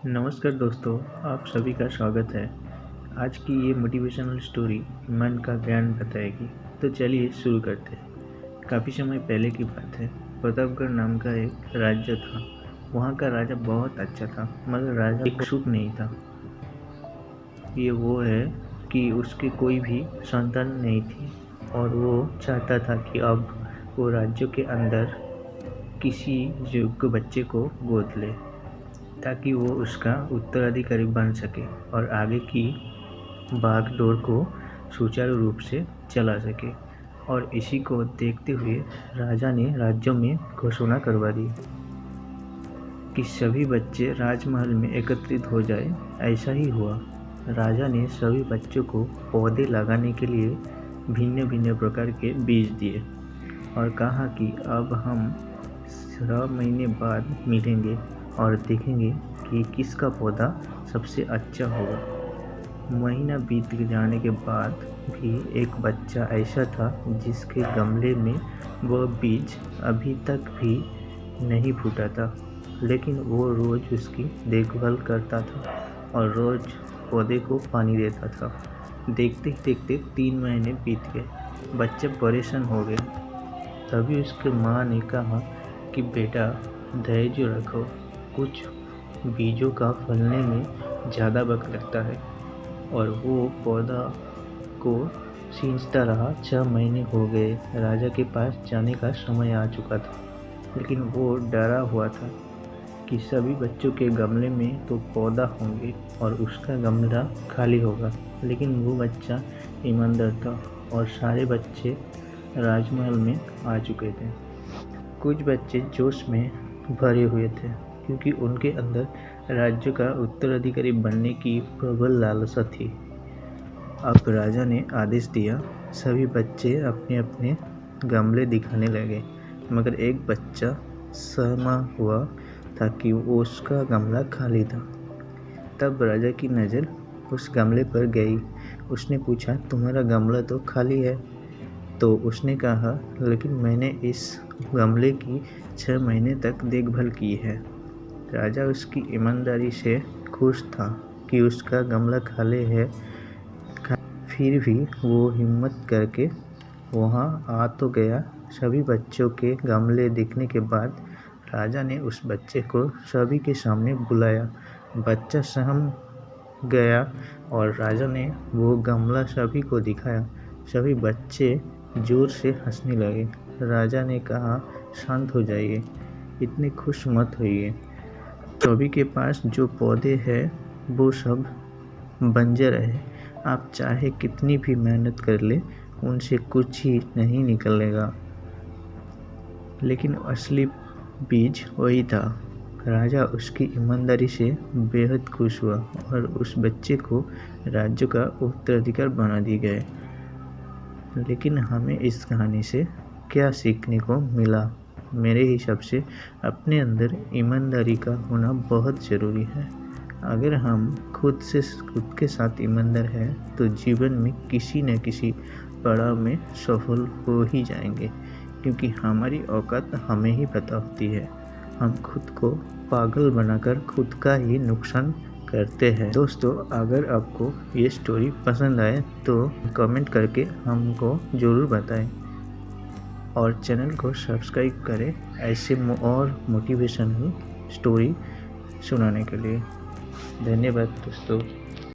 नमस्कार दोस्तों, आप सभी का स्वागत है। आज की ये मोटिवेशनल स्टोरी मन का ज्ञान बताएगी। तो चलिए शुरू करते हैं। काफ़ी समय पहले की बात है। प्रतापगढ़ नाम का एक राज्य था। वहाँ का राजा बहुत अच्छा था, मगर राजा को सुख नहीं था। ये वो है कि उसके कोई भी संतान नहीं थी और वो चाहता था कि अब वो राज्य के अंदर किसी योग्य बच्चे को गोद ले, ताकि वो उसका उत्तराधिकारी बन सके और आगे की भागदौड़ को सुचारू रूप से चला सके। और इसी को देखते हुए राजा ने राज्यों में घोषणा करवा दी कि सभी बच्चे राजमहल में एकत्रित हो जाए। ऐसा ही हुआ। राजा ने सभी बच्चों को पौधे लगाने के लिए भिन्न भिन्न प्रकार के बीज दिए और कहा कि अब हम 6 महीने बाद मिलेंगे और देखेंगे कि किसका पौधा सबसे अच्छा होगा। महीना बीत जाने के बाद भी एक बच्चा ऐसा था जिसके गमले में वह बीज अभी तक भी नहीं फूटा था, लेकिन वो रोज़ उसकी देखभाल करता था और रोज़ पौधे को पानी देता था। देखते देखते 3 महीने बीत गए। बच्चे परेशान हो गए। तभी उसकी माँ ने कहा कि बेटा, धैर्य रखो, कुछ बीजों का फलने में ज़्यादा वक्त लगता है। और वो पौधा को सींचता रहा। 6 महीने हो गए। राजा के पास जाने का समय आ चुका था, लेकिन वो डरा हुआ था कि सभी बच्चों के गमले में तो पौधा होंगे और उसका गमला खाली होगा। लेकिन वो बच्चा ईमानदार था और सारे बच्चे राजमहल में आ चुके थे। कुछ बच्चे जोश में भरे हुए थे क्योंकि उनके अंदर राज्य का उत्तराधिकारी बनने की प्रबल लालसा थी। अब राजा ने आदेश दिया, सभी बच्चे अपने अपने गमले दिखाने लगे, मगर एक बच्चा सहमा हुआ था कि उसका गमला खाली था। तब राजा की नज़र उस गमले पर गई। उसने पूछा, तुम्हारा गमला तो खाली है। तो उसने कहा, लेकिन मैंने इस गमले की 6 महीने तक देखभाल की है। राजा उसकी ईमानदारी से खुश था कि उसका गमला खाली है। फिर भी वो हिम्मत करके वहाँ आ तो गया। सभी बच्चों के गमले देखने के बाद राजा ने उस बच्चे को सभी के सामने बुलाया। बच्चा सहम गया और राजा ने वो गमला सभी को दिखाया। सभी बच्चे जोर से हंसने लगे। राजा ने कहा, शांत हो जाइए, इतने खुश मत होइए। सभी के पास जो पौधे हैं वो सब बंजर है। आप चाहे कितनी भी मेहनत कर ले, उनसे कुछ ही नहीं निकलेगा। लेकिन असली बीज वही था। राजा उसकी ईमानदारी से बेहद खुश हुआ और उस बच्चे को राज्य का उत्तराधिकारी बना दिए गए। लेकिन हमें इस कहानी से क्या सीखने को मिला? मेरे हिसाब से अपने अंदर ईमानदारी का होना बहुत ज़रूरी है। अगर हम खुद के साथ ईमानदार हैं तो जीवन में किसी न किसी पड़ाव में सफल हो ही जाएंगे, क्योंकि हमारी औकात हमें ही पता होती है। हम खुद को पागल बनाकर खुद का ही नुकसान करते हैं। दोस्तों, अगर आपको ये स्टोरी पसंद आए तो कमेंट करके हमको ज़रूर बताएं और चैनल को सब्सक्राइब करें ऐसे और मोटिवेशनल स्टोरी सुनाने के लिए। धन्यवाद दोस्तों।